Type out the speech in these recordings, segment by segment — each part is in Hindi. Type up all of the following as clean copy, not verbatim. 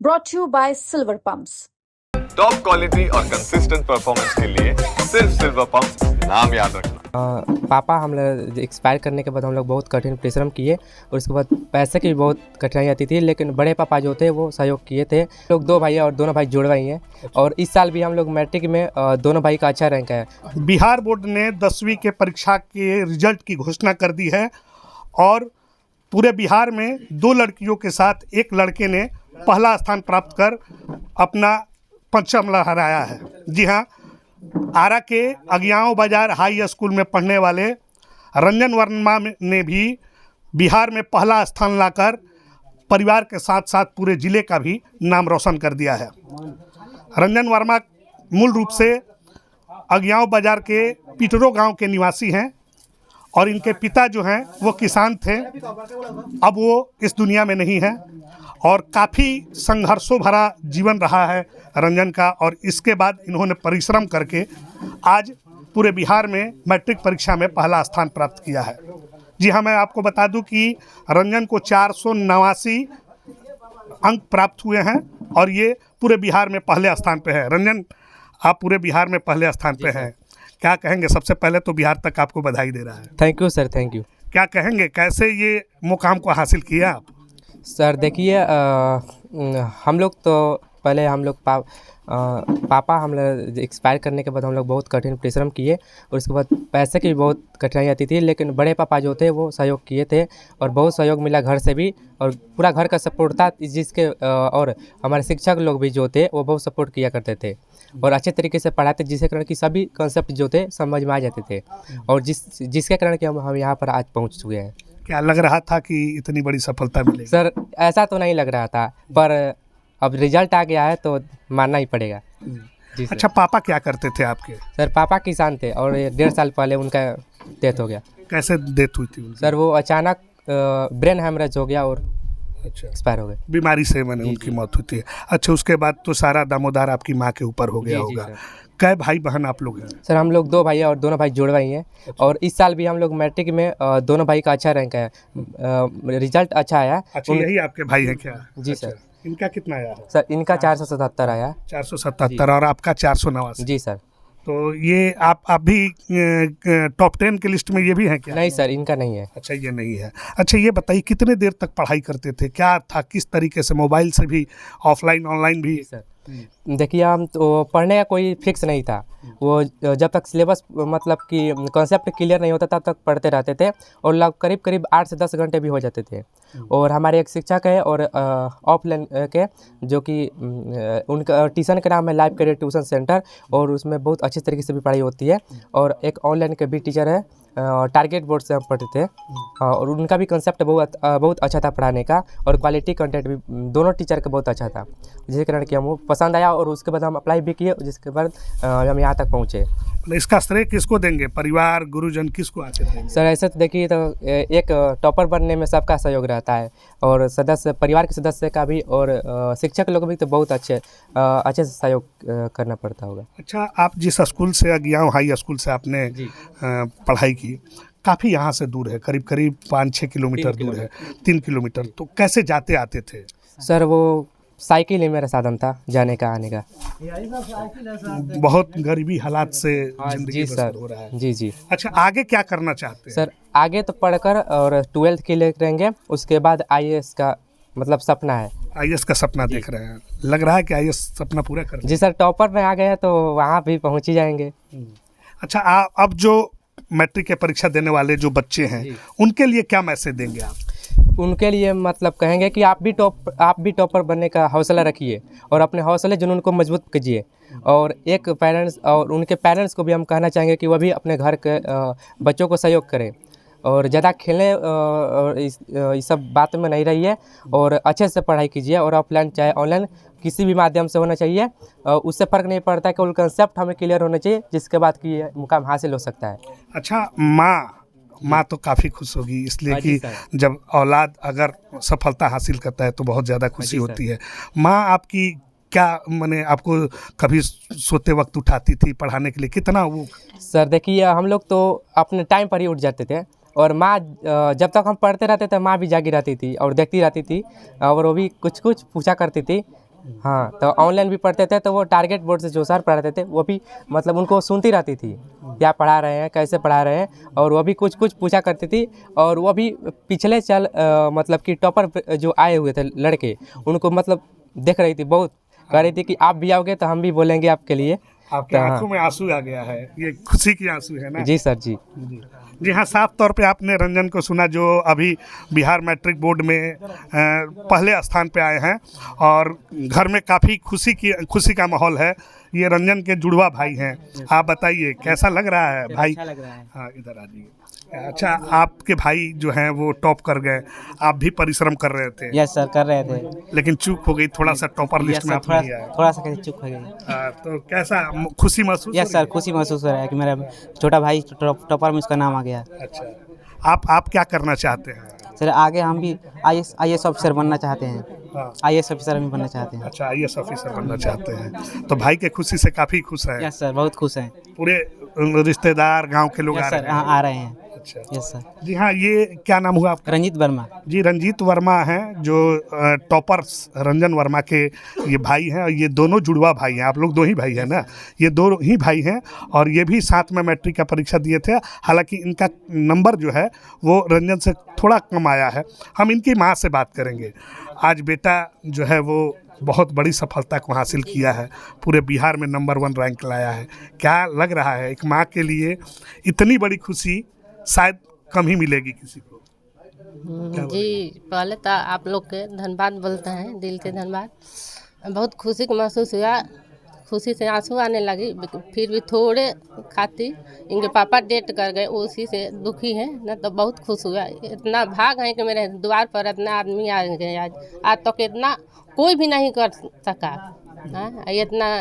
brought to you by Silver Pumps. Top quality और कंसिस्टेंट परफॉर्मेंस के लिए सिर्फ सिल्वर पंप नाम याद रखना। पापा हम लोग एक्सपायर करने के बाद हम लोग बहुत कठिन परिश्रम किए और उसके बाद पैसे की भी बहुत कठिनाई आती थी, लेकिन बड़े पापा जो थे वो सहयोग किए थे। लोग दो भाई हैं और दोनों भाई जुड़वा ही हैं और इस साल भी हम लोग मैट्रिक में दोनों भाई का अच्छा रैंक है। बिहार बोर्ड ने 10वीं के परीक्षा के रिजल्ट की घोषणा कर दी है और पूरे बिहार में 2 लड़कियों के साथ एक लड़के ने पहला स्थान प्राप्त कर अपना परचम लहराया है। जी हाँ, आरा के अगियाओं बाजार हाई स्कूल में पढ़ने वाले रंजन वर्मा ने भी बिहार में पहला स्थान लाकर परिवार के साथ साथ पूरे ज़िले का भी नाम रोशन कर दिया है। रंजन वर्मा मूल रूप से अगियाओं बाजार के पिटरो गांव के निवासी हैं और इनके पिता जो हैं वो किसान थे। अब वो इस दुनिया में नहीं हैं और काफ़ी संघर्षों भरा जीवन रहा है रंजन का और इसके बाद इन्होंने परिश्रम करके आज पूरे बिहार में मैट्रिक परीक्षा में पहला स्थान प्राप्त किया है। जी हाँ, मैं आपको बता दूं कि रंजन को 489 अंक प्राप्त हुए हैं और ये पूरे बिहार में पहले स्थान पे है। रंजन, आप पूरे बिहार में पहले स्थान पे हैं, क्या कहेंगे? सबसे पहले तो बिहार तक आपको बधाई दे रहा है। Thank you sir, thank you. क्या कहेंगे, कैसे ये मुकाम को हासिल किया आप? सर देखिए, हम लोग तो पहले हम लोग पापा हम लोग एक्सपायर करने के बाद हम लोग बहुत कठिन परिश्रम किए और उसके बाद पैसे की भी बहुत कठिनाई आती थी, लेकिन बड़े पापा जो थे वो सहयोग किए थे और बहुत सहयोग मिला घर से भी और पूरा घर का सपोर्ट था जिसके और हमारे शिक्षक लोग भी जो थे वो बहुत सपोर्ट किया करते थे और अच्छे तरीके से पढ़ाते, जिसके कारण कि सभी कंसेप्ट जो थे समझ में आ जाते थे और जिसके कारण कि हम यहाँ पर आज पहुँच चुके हैं। क्या लग रहा था कि इतनी बड़ी सफलता मिलेगी? सर ऐसा तो नहीं लग रहा था, पर अब रिजल्ट आ गया है तो मानना ही पड़ेगा। जी सर। अच्छा, पापा क्या करते थे आपके? सर पापा किसान थे और 1.5 साल पहले उनका डेथ हो गया। कैसे डेथ हुई थी उनकी? सर वो अचानक ब्रेन हैमरेज हो गया और अच्छा, एक्सपायर हो गए। बीमारी से मैंने उनकी मौत हुई थी। अच्छा, उसके बाद तो सारा दामोदार आपकी माँ के ऊपर हो गया होगा। कै भाई बहन आप लोग हैं? सर हम लोग 2 भाई हैं और दोनों भाई जुड़वा ही हैं और इस साल भी हम लोग मैट्रिक में दोनों भाई का अच्छा रैंक है, रिजल्ट अच्छा आया। अच्छा, यही आपके भाई हैं क्या? जी अच्छा, सर। इनका कितना आया है? सर इनका 477 आया। 477 और आपका 489। जी सर। तो ये आप भी टॉप 10 के लिस्ट में ये भी हैं क्या? नहीं सर, इनका नहीं है। अच्छा, ये नहीं है। अच्छा, ये बताइए कितने देर तक पढ़ाई करते थे, क्या था, किस तरीके से, मोबाइल से भी, ऑफलाइन ऑनलाइन भी? सर देखिए, हम तो पढ़ने का कोई फिक्स नहीं था, वो जब तक सिलेबस मतलब कि कॉन्सेप्ट क्लियर नहीं होता तब तक पढ़ते रहते थे और करीब करीब 8 से 10 घंटे भी हो जाते थे। और हमारे एक शिक्षक है और ऑफलाइन के जो कि उनका ट्यूशन का नाम है लाइव कैरियर ट्यूशन सेंटर और उसमें बहुत अच्छे तरीके से भी पढ़ाई होती है और एक ऑनलाइन के भी टीचर है, टारगेट बोर्ड से हम पढ़ते थे और उनका भी कंसेप्ट बहुत अच्छा था पढ़ाने का और क्वालिटी कंटेंट भी दोनों टीचर का बहुत अच्छा था, जिसके कारण कि हम पसंद आया और उसके बाद हम अप्लाई भी किए, जिसके बाद हम यहाँ तक पहुँचे। इसका श्रेय किसको देंगे? परिवार, गुरुजन, किसको आके देंगे? सर ऐसे तो देखिए, तो एक टॉपर बनने में सबका सहयोग रहता है और सदस्य परिवार के सदस्य का भी और शिक्षक लोग भी तो बहुत अच्छे से सहयोग करना पड़ता होगा। अच्छा, आप जिस स्कूल से अगियाओं हाई स्कूल से आपने पढ़ाई की, काफ़ी यहाँ से दूर है, करीब करीब 5-6 किलोमीटर दूर है, 3 किलोमीटर। तो कैसे जाते आते थे? सर वो साइकिल ही मेरा साधन था जाने का आने का। बहुत गरीबी हालात से जिंदगी जी बसर सर। हो रहा है। जी। अच्छा, आगे क्या करना चाहते हैं? सर आगे तो पढ़कर और 12th के लिए करेंगे, उसके बाद IAS का मतलब सपना है। IAS का सपना देख रहे हैं? लग रहा है कि IAS सपना पूरा कर? जी सर, टॉपर में आ गए तो वहाँ भी पहुँच ही जाएंगे। अच्छा, अब जो मैट्रिक की परीक्षा देने वाले जो बच्चे हैं उनके लिए क्या मैसेज देंगे आप? उनके लिए मतलब कहेंगे कि आप भी टॉपर बनने का हौसला रखिए और अपने हौसले जुनून को मजबूत कीजिए और एक पेरेंट्स और उनके पेरेंट्स को भी हम कहना चाहेंगे कि वह भी अपने घर के बच्चों को सहयोग करें और ज़्यादा खेलने और इस सब बात में नहीं रहिए और अच्छे से पढ़ाई कीजिए और ऑफलाइन चाहे ऑनलाइन किसी भी माध्यम से होना चाहिए, उससे फ़र्क नहीं पड़ता, केवल कंसेप्ट हमें क्लियर होना चाहिए जिसके बाद कि ये मुकाम हासिल हो सकता है। अच्छा, माँ तो काफ़ी खुश होगी, इसलिए कि जब औलाद अगर सफलता हासिल करता है तो बहुत ज़्यादा खुशी होती है। माँ आपकी क्या माने आपको कभी सोते वक्त उठाती थी पढ़ाने के लिए, कितना वो? सर देखिए, हम लोग तो अपने टाइम पर ही उठ जाते थे और माँ जब तक हम पढ़ते रहते थे माँ भी जागी रहती थी और देखती रहती थी और वो भी कुछ पूछा करती थी हाँ, तो ऑनलाइन भी पढ़ते थे, तो वो टारगेट बोर्ड से जो सर पढ़ाते थे वो भी मतलब उनको सुनती रहती थी, क्या पढ़ा रहे हैं, कैसे पढ़ा रहे हैं, और वो भी कुछ कुछ पूछा करती थी। और वो भी पिछले मतलब कि टॉपर जो आए हुए थे लड़के, उनको मतलब देख रही थी, बहुत कह रही थी कि आप भी आओगे तो हम भी बोलेंगे आपके लिए। आपके तो हाँ। आंखों में आंसू आ गया है, ये खुशी की आंसू है ना? जी सर जी। जी हाँ, साफ तौर पे आपने रंजन को सुना, जो अभी बिहार मैट्रिक बोर्ड में पहले स्थान पे आए हैं और घर में काफ़ी खुशी का माहौल है। ये रंजन के जुड़वा भाई हैं। आप बताइए कैसा लग रहा है भाई? अच्छा लग रहा है। हाँ, इधर आ जाइए। अच्छा, आपके भाई जो हैं वो टॉप कर गए, आप भी परिश्रम कर रहे थे, यस सर, कर रहे थे। लेकिन चूक हो गई, थोड़ा सा टॉपर लिस्ट में आप नहीं आए। थोड़ा सा कैसे चुप हो गई। तो कैसा खुशी महसूस हो यस रही सर, है? खुशी महसूस हो रहा है कि मेरा छोटा भाई टॉपर में उसका नाम आ गया। अच्छा, आप क्या करना चाहते हैं? सर आगे हम भी आईएएस ऑफिसर बनना चाहते हैं। हाँ। आईएएस ऑफिसर हम बनना चाहते हैं। अच्छा, आईएएस ऑफिसर बनना चाहते हैं, तो भाई के खुशी से काफ़ी खुश हैं। यस सर, बहुत खुश हैं। पूरे रिश्तेदार गांव के लोग आ यस रहे सर, हैं। हाँ आ रहे हैं। अच्छा, यस सर। जी हाँ, ये क्या नाम हुआ आपका? रंजीत वर्मा। जी, रंजीत वर्मा हैं, जो टॉपर्स रंजन वर्मा के ये भाई हैं, और ये दोनों जुड़वा भाई हैं। आप लोग दो ही भाई हैं ना? ये दो ही भाई हैं, और ये भी साथ में मैट्रिक का परीक्षा दिए थे। हालांकि इनका नंबर जो है वो रंजन से थोड़ा कम आया है। हम इनकी माँ से बात करेंगे। आज बेटा जो है वो बहुत बड़ी सफलता को हासिल किया है, पूरे बिहार में नंबर 1 रैंक लाया है। क्या लग रहा है, एक माँ के लिए इतनी बड़ी खुशी शायद कम ही मिलेगी किसी को? जी, पहले तो आप लोग के धन्यवाद बोलते हैं, दिल से धन्यवाद। बहुत खुशी को महसूस हुआ, खुशी से आंसू आने लगी। फिर भी थोड़े खातिर इनके पापा डेट कर गए, उसी से दुखी हैं, न तो बहुत खुश हुआ। इतना भाग है कि मेरे द्वार पर इतना आदमी आ गए। आज तक इतना कोई भी नहीं कर सका। हाँ, इतना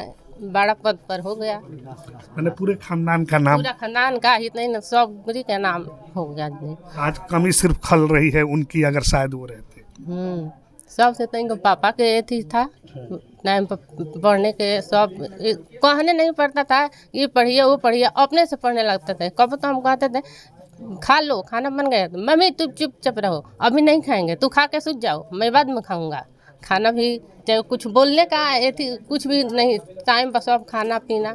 बड़ा पद पर हो गया। मैंने पूरे खानदान का नाम, पूरा खानदान का ही नहीं, सब का नाम हो गया जी। आज कमी सिर्फ खल रही है उनकी, अगर शायद वो रहते। सबसे तो इनके पापा के एथी था, टाइम पर पढ़ने के, सब कहने नहीं पड़ता था ये पढ़िए वो पढ़िए, अपने से पढ़ने लगते थे। कब तो हम कहते थे खा लो, खाना बन गया, तो मम्मी तुम चुपचाप रहो, अभी नहीं खाएंगे, तू खा के सूझ जाओ, मैं बाद में खाऊंगा। खाना भी चाहे कुछ बोलने का एथी कुछ भी नहीं, टाइम पर सब खाना पीना,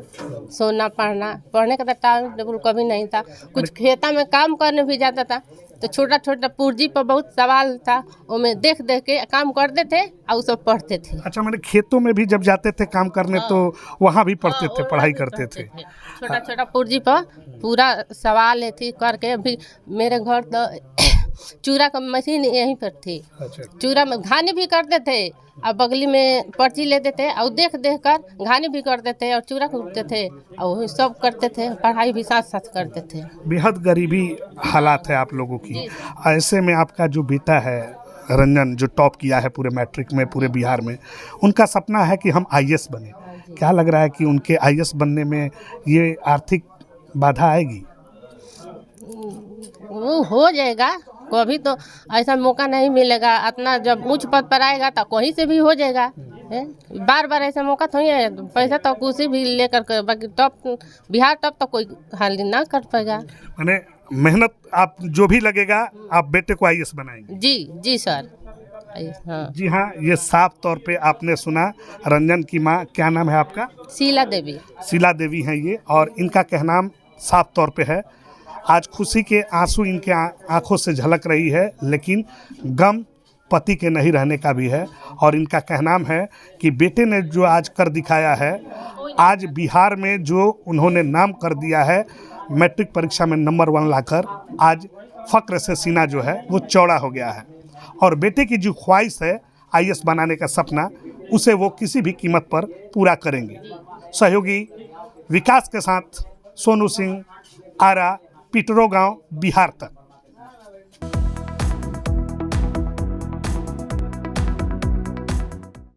सोना, पढ़ने का तो टाइम टेबल कभी नहीं था। कुछ खेता में काम करने भी जाता था तो छोटा छोटा पूर्जी पर बहुत सवाल था, उनमें देख देख के काम करते थे और सब पढ़ते थे। अच्छा, मैंने खेतों में भी जब जाते थे काम करने तो वहाँ भी पढ़ते थे, पढ़ाई करते थे। छोटा छोटा पूर्जी पर पूरा सवाल थी करके। अभी मेरे घर तो चूरा का मशीन यहीं पर थी। अच्छा, चूरा में घानी भी करते थे और बगली में पर्ची लेते थे और देख देख कर घानी भी करते थे और चूरा कूटते थे और वही सब करते थे, पढ़ाई भी साथ साथ करते थे। बेहद गरीबी हालात है आप लोगों की। ऐसे में आपका जो बेटा है रंजन, जो टॉप किया है पूरे मैट्रिक में, पूरे बिहार में, उनका सपना है कि हम आईएएस बने। क्या लग रहा है कि उनके आईएएस बनने में ये आर्थिक बाधा आएगी? वो हो जाएगा, कभी तो ऐसा मौका नहीं मिलेगा। अपना जब उच्च पद पर आएगा तो कहीं से भी हो जाएगा। बार बार ऐसा मौका थोड़ी है, पैसा तो कुछ भी लेकर कर, बाकी टॉप बिहार टॉप तो कोई हाल ना कर पाएगा। मैंने मेहनत आप जो भी लगेगा, आप बेटे को आईएएस बनाएंगे? जी जी सर। हाँ, जी हाँ, ये साफ तौर पे आपने सुना रंजन की माँ, क्या नाम है आपका? शीला देवी। शीला देवी हैं ये, और इनका कहना साफ तौर पे है। आज खुशी के आंसू इनके आंखों से झलक रही है, लेकिन गम पति के नहीं रहने का भी है। और इनका कहना है कि बेटे ने जो आज कर दिखाया है, आज बिहार में जो उन्होंने नाम कर दिया है, मैट्रिक परीक्षा में नंबर 1 लाकर, आज फ़क्र से सीना जो है वो चौड़ा हो गया है। और बेटे की जो ख्वाहिश है आईएएस बनाने का सपना, उसे वो किसी भी कीमत पर पूरा करेंगे। सहयोगी विकास के साथ सोनू सिंह, आरा, पिटरो गांव, बिहार तक।